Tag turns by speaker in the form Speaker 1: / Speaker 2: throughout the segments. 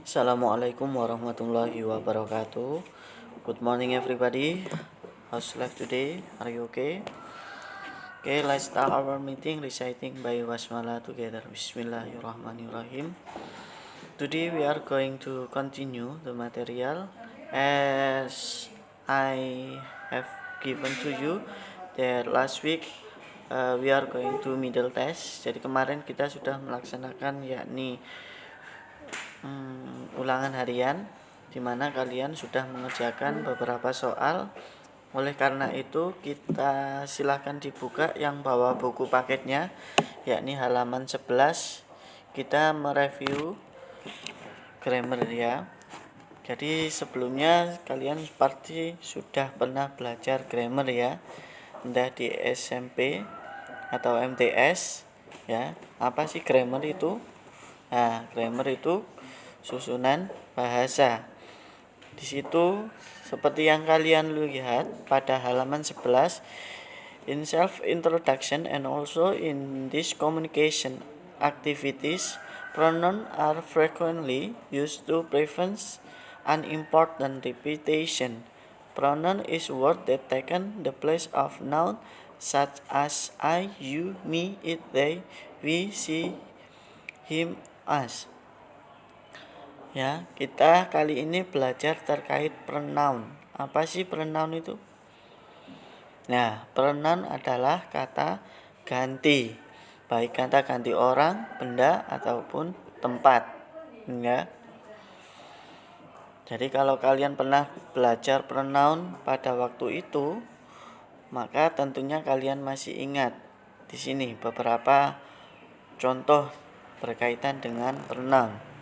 Speaker 1: Assalamualaikum warahmatullahi wabarakatuh. Good morning everybody. How's life today? Are you okay? Okay, let's start our meeting reciting by Basmalah together. Bismillahirrahmanirrahim. Today we are going to continue the material as I have given to you that last week we are going to middle test. Jadi kemarin kita sudah melaksanakan yakni ulangan harian di mana kalian sudah mengerjakan beberapa soal. Oleh karena itu kita silahkan dibuka yang bawa buku paketnya yakni halaman 11. Kita mereview grammar ya. Jadi sebelumnya kalian pasti sudah pernah belajar grammar ya, entah di SMP atau MTS ya. Apa sih grammar itu? Nah, grammar itu susunan bahasa. Di situ seperti yang kalian lihat pada halaman 11, in self introduction and also in this communication activities, pronouns are frequently used to prevent unimportant repetition. Pronoun is word that taken the place of noun such as I, you, me, it, they, we, she, him, us. Ya, kita kali ini belajar terkait pronoun. Apa sih pronoun itu? Nah, pronoun adalah kata ganti, baik kata ganti orang, benda ataupun tempat. Ya. Jadi kalau kalian pernah belajar pronoun pada waktu itu, maka tentunya kalian masih ingat di sini beberapa contoh berkaitan dengan pronoun.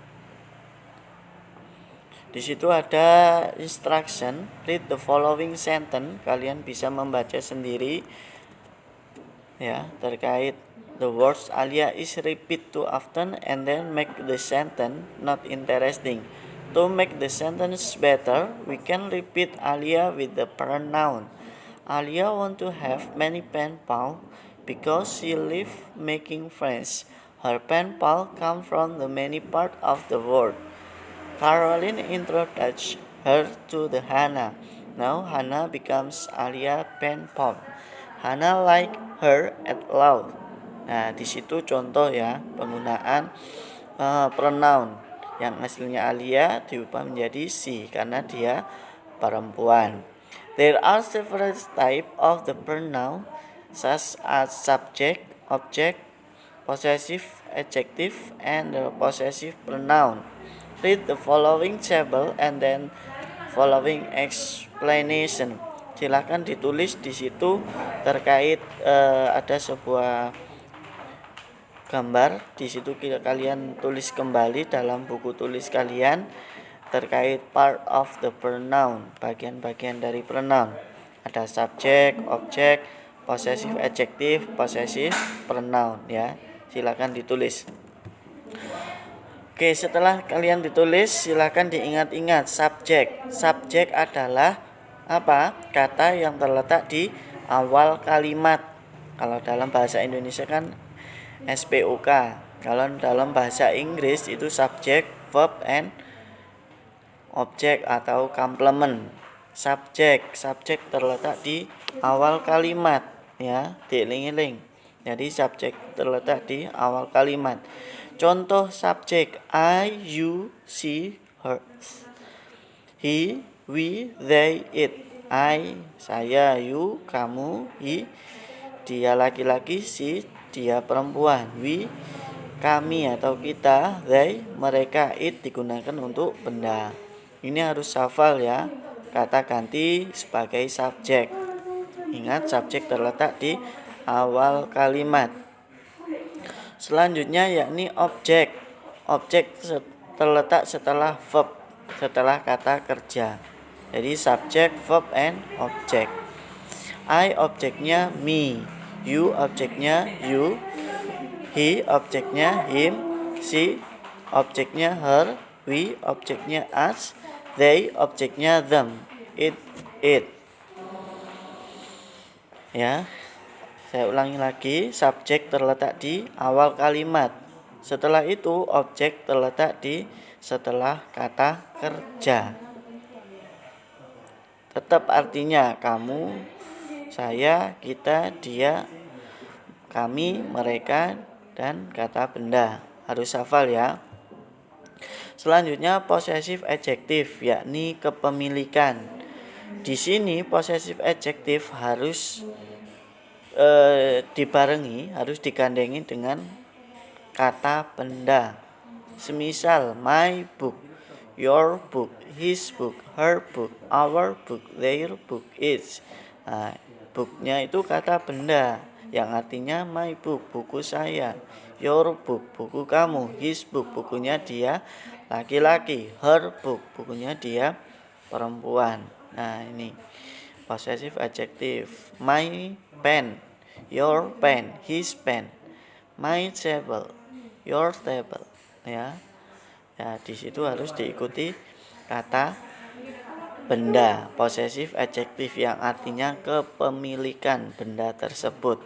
Speaker 1: Di situ ada instruction, read the following sentence. Kalian bisa membaca sendiri ya terkait the words Alia is repeat too often and then make the sentence not interesting. To make the sentence better, we can repeat Alia with the pronoun. Alia want to have many pen pals because she live making friends. Her pen pal come from the many part of the world. Caroline introduced her to the Hannah. Now Hannah becomes Alia pen pal. Hannah like her at loud. Nah, di situ contoh ya penggunaan pronoun yang hasilnya Alia diubah menjadi she karena dia perempuan. There are several types of the pronoun such as subject, object, possessive adjective, and the possessive pronoun. Read the following table and then following explanation. Silakan ditulis di situ terkait ada sebuah gambar. Di situ kalian tulis kembali dalam buku tulis kalian terkait part of the pronoun, bagian-bagian dari pronoun. Ada subject, object, possessive adjective, possessive pronoun ya. Silakan ditulis. Oke, setelah kalian ditulis, silakan diingat-ingat subjek. Subjek adalah apa? Kata yang terletak di awal kalimat. Kalau dalam bahasa Indonesia kan SPOK. Kalau dalam bahasa Inggris itu subject, verb, and object atau complement. Subjek terletak di awal kalimat ya, dieling-eling. Jadi subjek terletak di awal kalimat. Contoh subjek I, you, she, her, he, we, they, it. I, saya, you, kamu, he, dia laki-laki, she, dia perempuan, we, kami atau kita, they, mereka, it digunakan untuk benda. Ini harus hafal ya, kata ganti sebagai subjek. Ingat subjek terletak di awal kalimat. Selanjutnya yakni objek. Objek terletak setelah verb, setelah kata kerja. Jadi subjek, verb, and object. I objeknya me, you objeknya you, he objeknya him, she objeknya her, we objeknya us, they objeknya them, it. Ya. Saya ulangi lagi, subjek terletak di awal kalimat. Setelah itu objek terletak di setelah kata kerja. Tetap artinya kamu, saya, kita, dia, kami, mereka, dan kata benda. Harus hafal ya. Selanjutnya possessive adjektif, yakni kepemilikan. Di sini possessive adjektif harus dibarengi, harus digandengi dengan kata benda. Semisal my book, your book, his book, her book, our book, their book, its. Nah, booknya itu kata benda yang artinya my book, buku saya, your book, buku kamu, his book, bukunya dia laki-laki, her book, bukunya dia perempuan. Nah, ini possessive adjective. My pen, your pen, his pen, my table, your table, ya. Ya, di situ harus diikuti kata benda, possessive adjective yang artinya kepemilikan benda tersebut.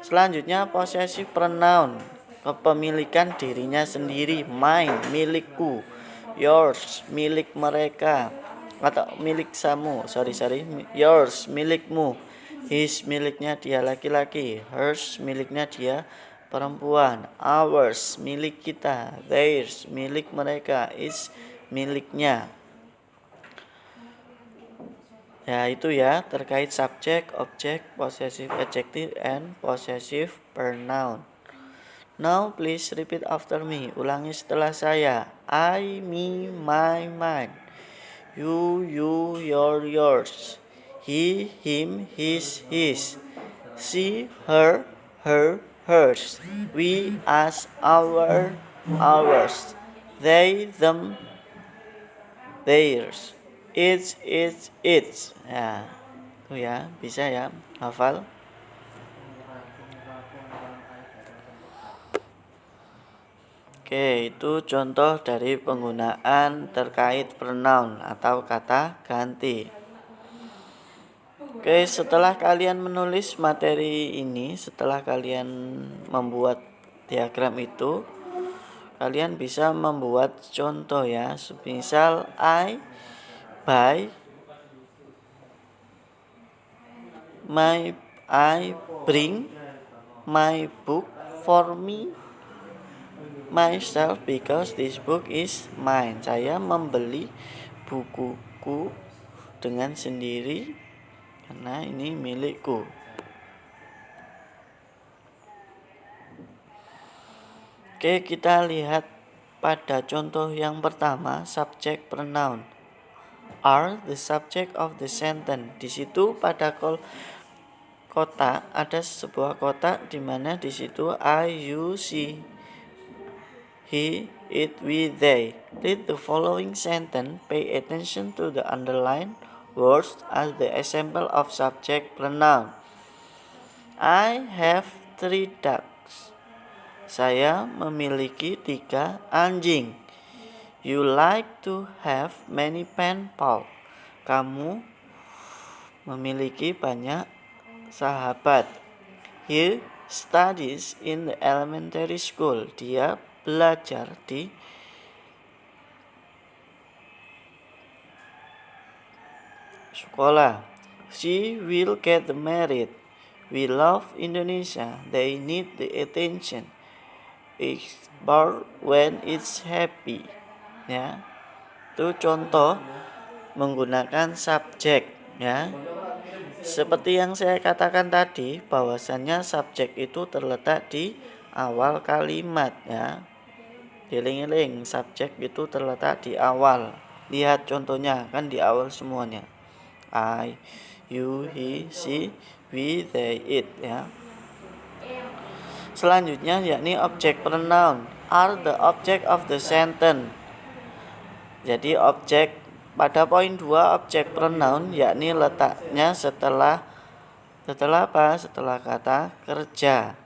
Speaker 1: Selanjutnya possessive pronoun, kepemilikan dirinya sendiri, mine, milikku, yours, milik mereka, atau milik samu, yours, milikmu, his, miliknya dia laki-laki, hers, miliknya dia perempuan, ours, milik kita, theirs, milik mereka, its, miliknya. Ya, itu ya terkait subject, object, possessive adjective, and possessive pronoun. Now please repeat after me. Ulangi setelah saya. I, me, my, mine. You, your, yours. He, him, his, his. She, her, hers. We, us, our, ours. They, them, theirs. It's, its. Ya, itu ya, bisa ya, hafal. Oke, itu contoh dari penggunaan terkait pronoun atau kata ganti. Oke, setelah kalian menulis materi ini, setelah kalian membuat diagram itu, kalian bisa membuat contoh ya. Misal I bring my book for me myself because this book is mine. Saya membeli bukuku dengan sendiri karena ini milikku. Oke, kita lihat pada contoh yang pertama, subject pronoun. Are the subject of the sentence. Di situ pada kotak ada sebuah kotak di mana di situ I, you, she, he, it, we, they. Read the following sentence. Pay attention to the underlined words as the example of subject pronoun. I have 3 dogs. Saya memiliki 3 anjing. You like to have many pen pals. Kamu memiliki banyak sahabat. He studies in the elementary school. Dia belajar di sekolah. She will get married. We love Indonesia. They need the attention. It's born when it's happy. Ya, itu contoh menggunakan subjek ya. Seperti yang saya katakan tadi, bahwasannya subjek itu terletak di awal kalimat ya. Dieling-eling, subjek itu terletak di awal. Lihat contohnya, kan di awal semuanya. I, you, he, she, we, they, it ya. Selanjutnya yakni object pronoun. Are the object of the sentence. Jadi objek pada poin 2 objek pronoun yakni letaknya setelah apa? Setelah kata kerja.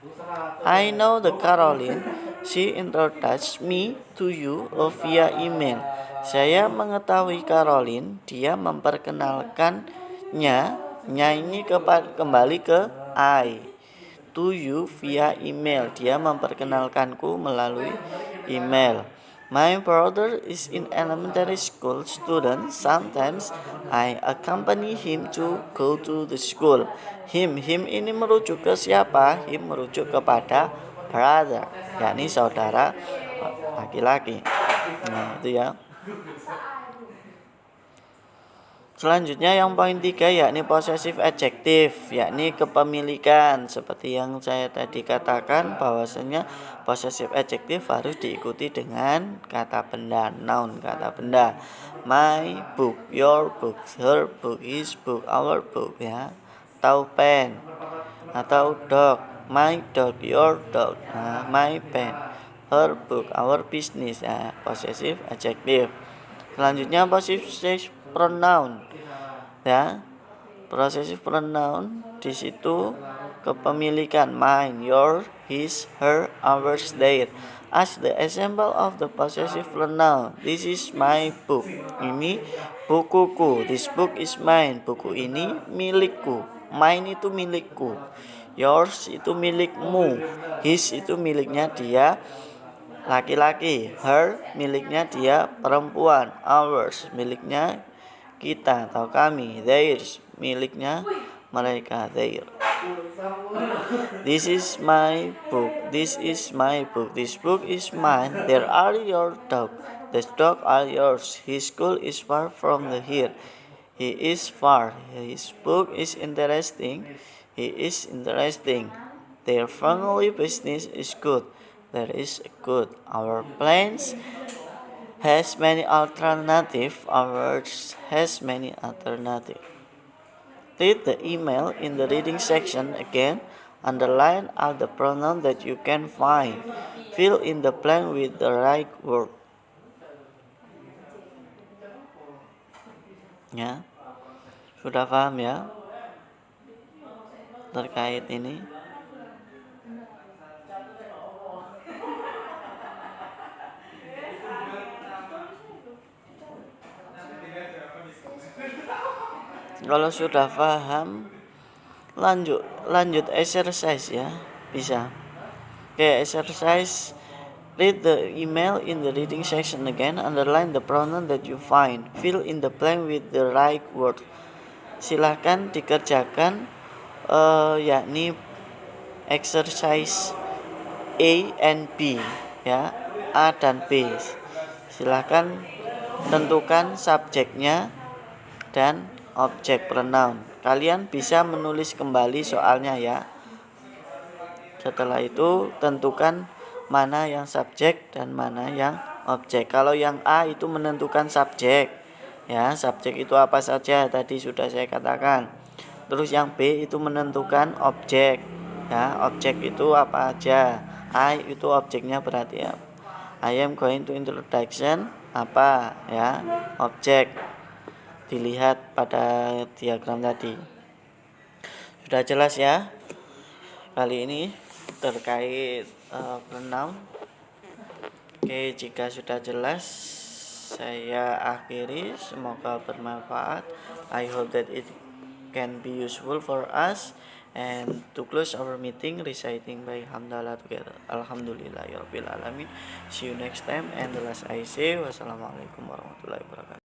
Speaker 1: I know the Caroline. She introduced me to you via email. Saya mengetahui Caroline. Dia memperkenalkannya. Nya ini kembali ke I. to you via email. Dia memperkenalkanku melalui email. My brother is in elementary school student. Sometimes I accompany him to go to the school. Him ini merujuk ke siapa? Him merujuk kepada brother, yakni saudara laki-laki. Nah, itu ya. Selanjutnya yang poin 3 yakni possessive adjective, yakni kepemilikan. Seperti yang saya tadi katakan bahwasanya possessive adjective harus diikuti dengan kata benda, noun, kata benda. My book, your book, her book, his book, our book ya. Atau pen atau dog, my dog, your dog, my pen, her book, our business ya, possessive adjective. Selanjutnya possessive pronoun ya. Possessive pronoun di situ kepemilikan mine, your, his, her, ours, their. As the example of the possessive pronoun, this is my book. Ini bukuku. This book is mine. Buku ini milikku. Mine itu milikku. Yours itu milikmu. His itu miliknya dia laki-laki. Her miliknya dia perempuan. Ours miliknya kita atau kami. Theirs miliknya mereka, their. This is my book. This is my book. This book is mine. There are your dog. This dog are yours. His school is far from here. He is far. His book is interesting. He is interesting. Their family business is good. There is good. Our plans has many alternatives. Ours has many alternatives. Read the email in the reading section again. Underline all the pronouns that you can find. Fill in the blank with the right word. Ya, sudah paham ya terkait ini? Kalau sudah paham, lanjut exercise ya, bisa. Oke, exercise. Read the email in the reading section again. Underline the pronoun that you find. Fill in the blank with the right word. Silahkan dikerjakan, yakni exercise A and B ya, A dan B. Silahkan tentukan subjeknya dan objek pronoun. Kalian bisa menulis kembali soalnya ya. Setelah itu tentukan mana yang subjek dan mana yang objek. Kalau yang A itu menentukan subjek ya, subjek itu apa saja tadi sudah saya katakan. Terus yang B itu menentukan objek ya, objek itu apa aja. I itu objeknya berarti ya, I am going to introduction apa ya, objek. Dilihat pada diagram tadi. Sudah jelas ya kali ini terkait pronoun. Oke, jika sudah jelas saya akhiri. Semoga bermanfaat. I hope that it can be useful for us. And to close our meeting, reciting by hamdalah together. Alhamdulillahirabbil alamin. See you next time. And the last I say, wassalamualaikum warahmatullahi wabarakatuh.